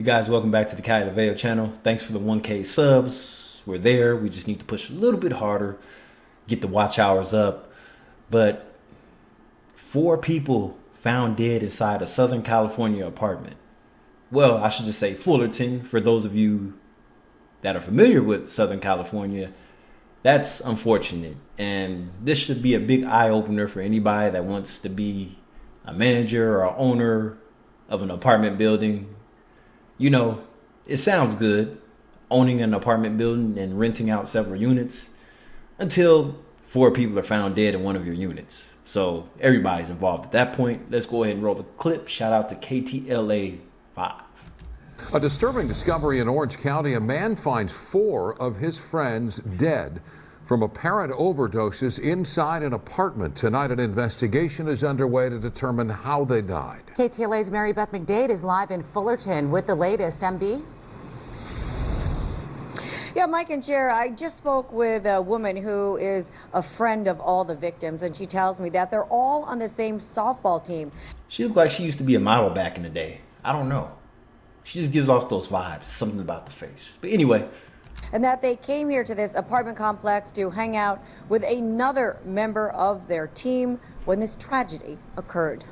You guys, welcome back to the Cali Laveo channel. Thanks for the 1K subs. We're there. We just need to push a little bit harder, get the watch hours up. But 4 people found dead inside a Southern California apartment. Well, I should just say Fullerton. For those of you that are familiar with Southern California, that's unfortunate. And this should be a big eye opener for anybody that wants to be a manager or owner of an apartment building. You know, it sounds good owning an apartment building and renting out several units until 4 people are found dead in one of your units. So everybody's involved at that point. Let's go ahead and roll the clip. Shout out to KTLA 5. A disturbing discovery in Orange County. A man finds 4 of his friends dead from apparent overdoses inside an apartment. Tonight, an investigation is underway to determine how they died. KTLA's Beth McDade is live in Fullerton with the latest. MB? Yeah, Mike and Chair, I just spoke with a woman who is a friend of all the victims, and she tells me that they're all on the same softball team. She looked like she used to be a model back in the day. I don't know. She just gives off those vibes. Something about the face. But anyway. And that they came here to this apartment complex to hang out with another member of their team when this tragedy occurred.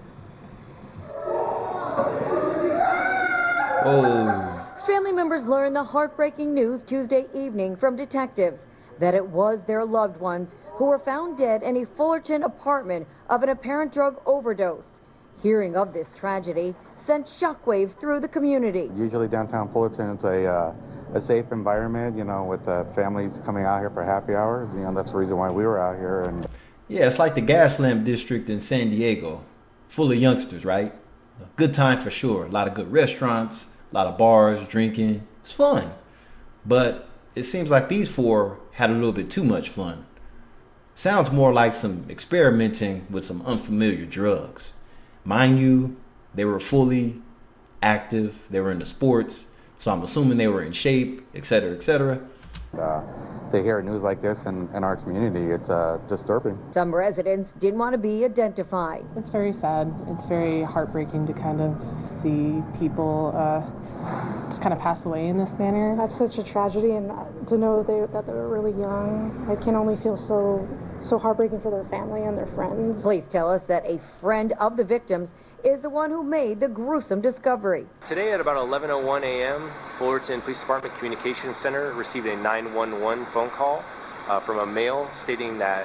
Oh. Family members learned the heartbreaking news Tuesday evening from detectives that it was their loved ones who were found dead in a Fullerton apartment of an apparent drug overdose. Hearing of this tragedy sent shockwaves through the community. Usually downtown Fullerton, it's a safe environment, you know, with families coming out here for happy hour. You know, that's the reason why we were out here. And Yeah, it's like the gas lamp district in San Diego, full of youngsters, right? A good time for sure. A lot of good restaurants, a lot of bars, drinking. It's fun. But it seems like these 4 had a little bit too much fun. Sounds more like some experimenting with some unfamiliar drugs. Mind you, they were fully active. They were into sports. So I'm assuming they were in shape, et cetera, et cetera. To hear news like this in our community, it's disturbing. Some residents didn't want to be identified. It's very sad. It's very heartbreaking to kind of see people just kind of pass away in this manner. That's such a tragedy, and to know that they were really young, I can only feel so heartbreaking for their family and their friends. Police tell us that a friend of the victims is the one who made the gruesome discovery. Today at about 11:01 a.m., Fullerton Police Department Communications Center received a 911 phone call from a male stating that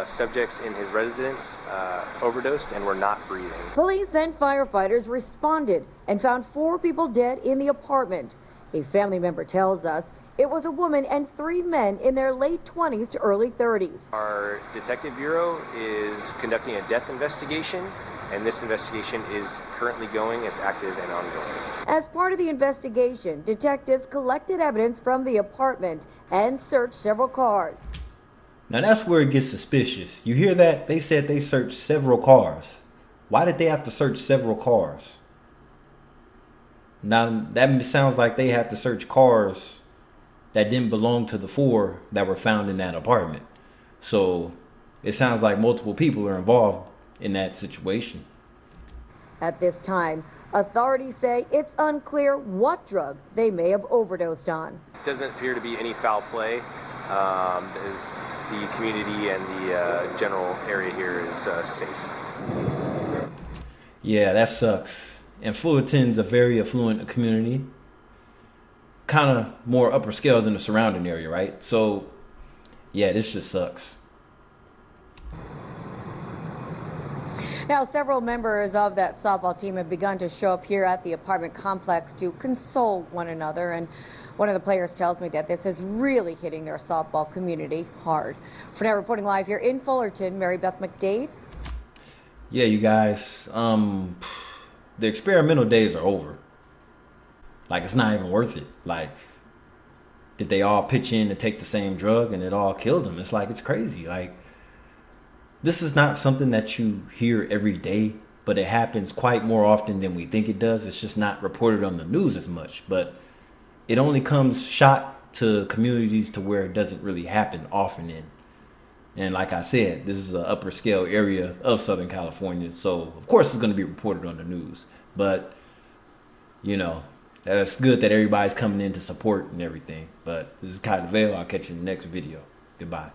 subjects in his residence overdosed and were not breathing. Police and firefighters responded and found 4 people dead in the apartment. A family member tells us it was a woman and 3 men in their late 20s to early 30s. Our detective bureau is conducting a death investigation, and this investigation is currently going. It's active and ongoing. As part of the investigation, detectives collected evidence from the apartment and searched several cars. Now that's where it gets suspicious. You hear that? They said they searched several cars. Why did they have to search several cars? Now that sounds like they had to search cars that didn't belong to the 4 that were found in that apartment. So it sounds like multiple people are involved in that situation. At this time, authorities say it's unclear what drug they may have overdosed on. Doesn't appear to be any foul play. The community and the general area here is safe. Yeah, that sucks. And Fullerton's a very affluent community. Kind of more upper scale than the surrounding area, right? So, yeah, this just sucks. Now, several members of that softball team have begun to show up here at the apartment complex to console one another, and one of the players tells me that this is really hitting their softball community hard. For now, reporting live here in Fullerton, Beth McDade. Yeah, you guys, the experimental days are over. Like, it's not even worth it. Like, did they all pitch in to take the same drug and it all killed them? It's like, it's crazy. Like, this is not something that you hear every day, but it happens quite more often than we think it does. It's just not reported on the news as much, but it only comes shot to communities to where it doesn't really happen often in. And like I said, this is an upper scale area of Southern California. So of course it's going to be reported on the news, but you know, That's good that everybody's coming in to support and everything. But this is Kai DeVale. I'll catch you in the next video. Goodbye.